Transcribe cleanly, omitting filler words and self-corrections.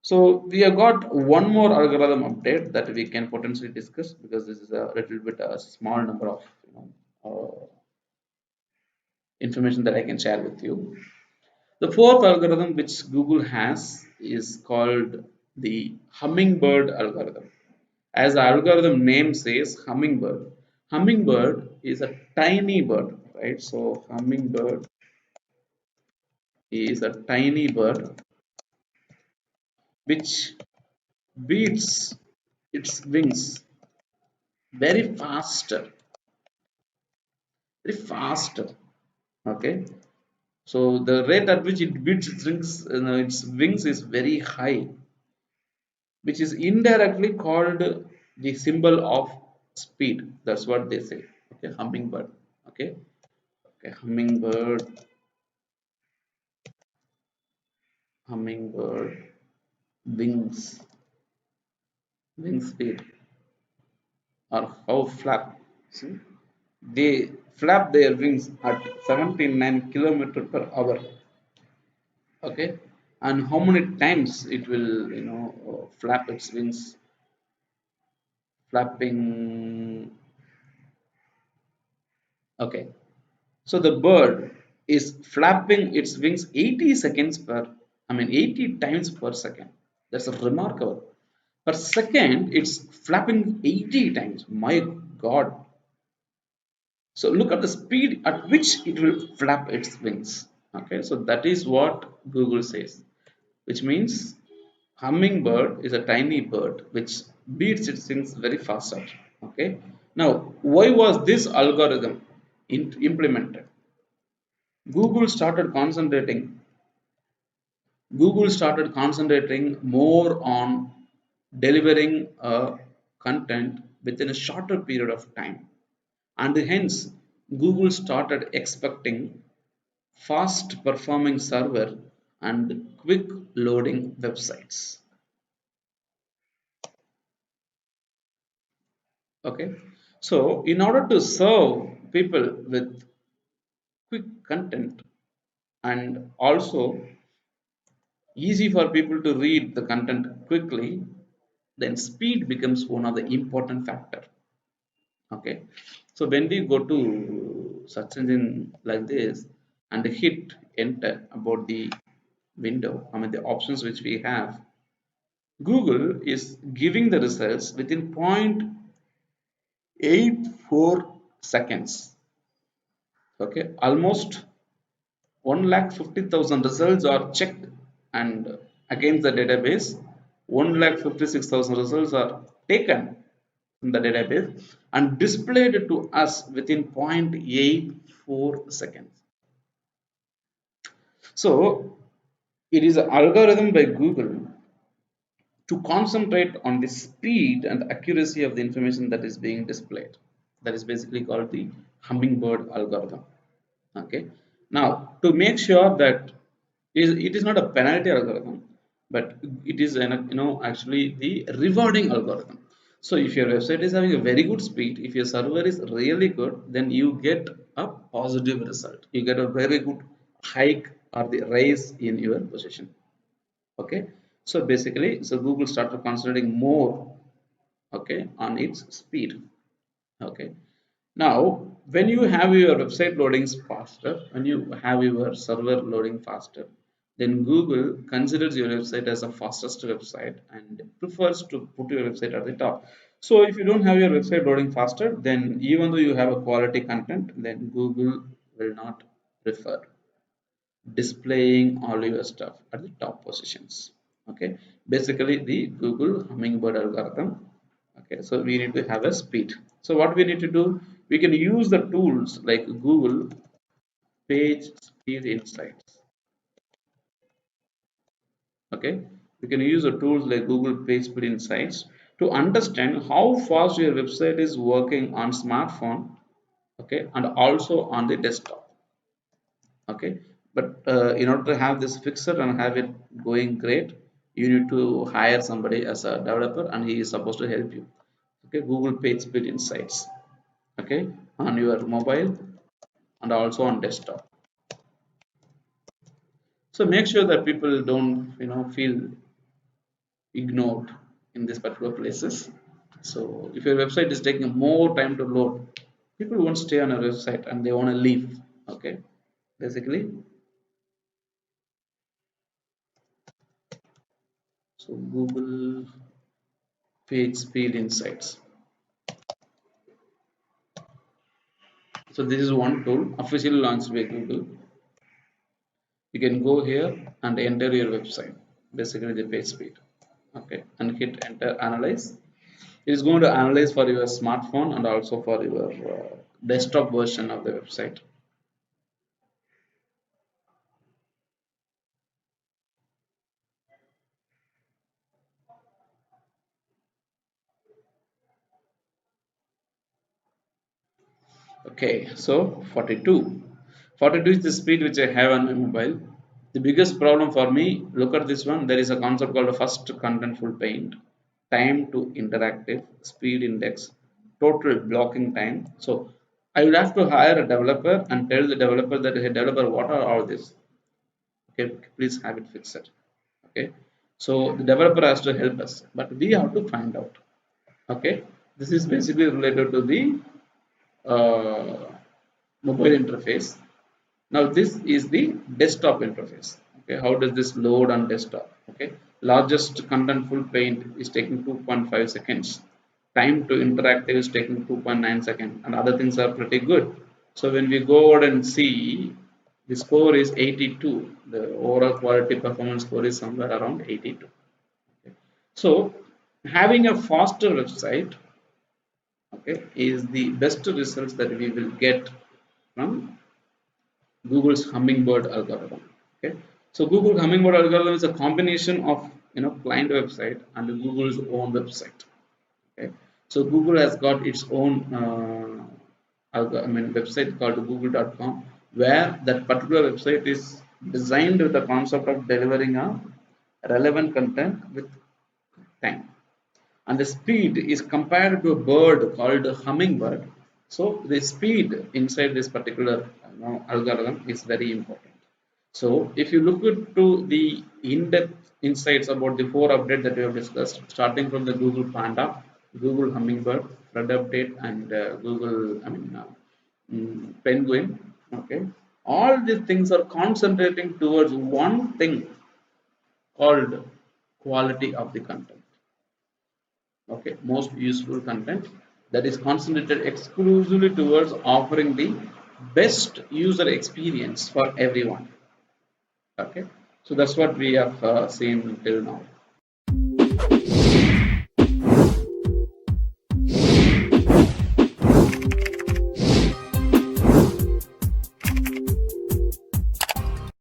So we have got one more algorithm update that we can potentially discuss, because this is a little bit a small number of information that I can share with you. The fourth algorithm which Google has is called the Hummingbird algorithm. As the algorithm name says, hummingbird. Hummingbird is a tiny bird, right? So hummingbird is a tiny bird which beats its wings very faster, very fast. Okay, so the rate at which it beats its wings is very high, which is indirectly called the symbol of speed. That's what they say. Okay, hummingbird. Okay, okay, hummingbird wings, wing speed, or how flap. See, they flap their wings at 79 kilometer per hour. Okay, and how many times it will flap its wings, flapping. Okay, so the bird is flapping its wings 80 seconds per, I mean 80 times per second. That's remarkable. Per second, it's flapping 80 times. My God. So look at the speed at which it will flap its wings. Okay, so that is what Google says, which means hummingbird is a tiny bird which beats its wings very faster. Okay, now why was this algorithm implemented? Google started concentrating. Google started concentrating more on delivering content within a shorter period of time, and hence Google started expecting fast performing server and quick loading websites. Okay, so in order to serve people with quick content and also easy for people to read the content quickly, then speed becomes one of the important factor. Okay, so when we go to search engine like this and hit enter about the window, I mean the options which we have, Google is giving the results within 0.84 seconds. Okay, almost 1,50,000 results are checked, and against the database 1,56,000 results are taken from the database and displayed to us within 0.84 seconds. So it is an algorithm by Google to concentrate on the speed and accuracy of the information that is being displayed. That is basically called the Hummingbird algorithm. Okay, now to make sure that it is not a penalty algorithm, but it is actually the rewarding algorithm. So if your website is having a very good speed, if your server is really good, then you get a positive result, you get a very good hike or the rise in your position. Okay, so basically, so Google started concentrating more, okay, on its speed. Okay, now when you have your website loadings faster, when you have your server loading faster, then Google considers your website as the fastest website and prefers to put your website at the top. So if you don't have your website loading faster, then even though you have a quality content, then Google will not prefer displaying all your stuff at the top positions. Okay, basically the Google Hummingbird algorithm. Okay, so we need to have a speed. So what we need to do, we can use the tools like Google Page Speed Insights. Okay, we can use the tools like Google Page Speed Insights to understand how fast your website is working on smartphone, okay, and also on the desktop. Okay, but in order to have this fixed and have it going great, you need to hire somebody as a developer and he is supposed to help you. Okay, Google Page Speed Insights, okay, on your mobile and also on desktop. So make sure that people don't feel ignored in these particular places. So if your website is taking more time to load, people won't stay on a website and they want to leave. Okay, basically. So Google page speed insights. So this is one tool officially launched by Google. You can go here and enter your website, basically the page speed. Okay, and hit enter analyze. It is going to analyze for your smartphone and also for your desktop version of the website. Okay, so 42. 42 is the speed which I have on my mobile. The biggest problem for me, look at this one, there is a concept called first contentful paint, time to interactive, speed index, total blocking time. So I would have to hire a developer and tell the developer that, hey developer, what are all this? Okay, please have it fixed. Okay, so the developer has to help us, but we have to find out. Okay, this is basically related to the uh, mobile interface. Now this is the desktop interface. Okay, how does this load on desktop? Okay, largest contentful paint is taking 2.5 seconds. Time to interactive is taking 2.9 seconds, and other things are pretty good. So when we go out and see, the score is 82. The overall quality performance score is somewhere around 82. Okay. So having a faster website, okay, is the best results that we will get from Google's Hummingbird algorithm. Okay, so Google Hummingbird algorithm is a combination of client website and Google's own website. Okay, so Google has got its own website called google.com, where that particular website is designed with the concept of delivering a relevant content with time, and the speed is compared to a bird called a hummingbird. So the speed inside this particular algorithm is very important. So if you look into the in-depth insights about the four updates that we have discussed, starting from the Google Panda, Google Hummingbird, Flood update, and Google Penguin, okay, all these things are concentrating towards one thing called quality of the content. Okay, most useful content that is concentrated exclusively towards offering the best user experience for everyone. Okay, so that's what we have seen till now.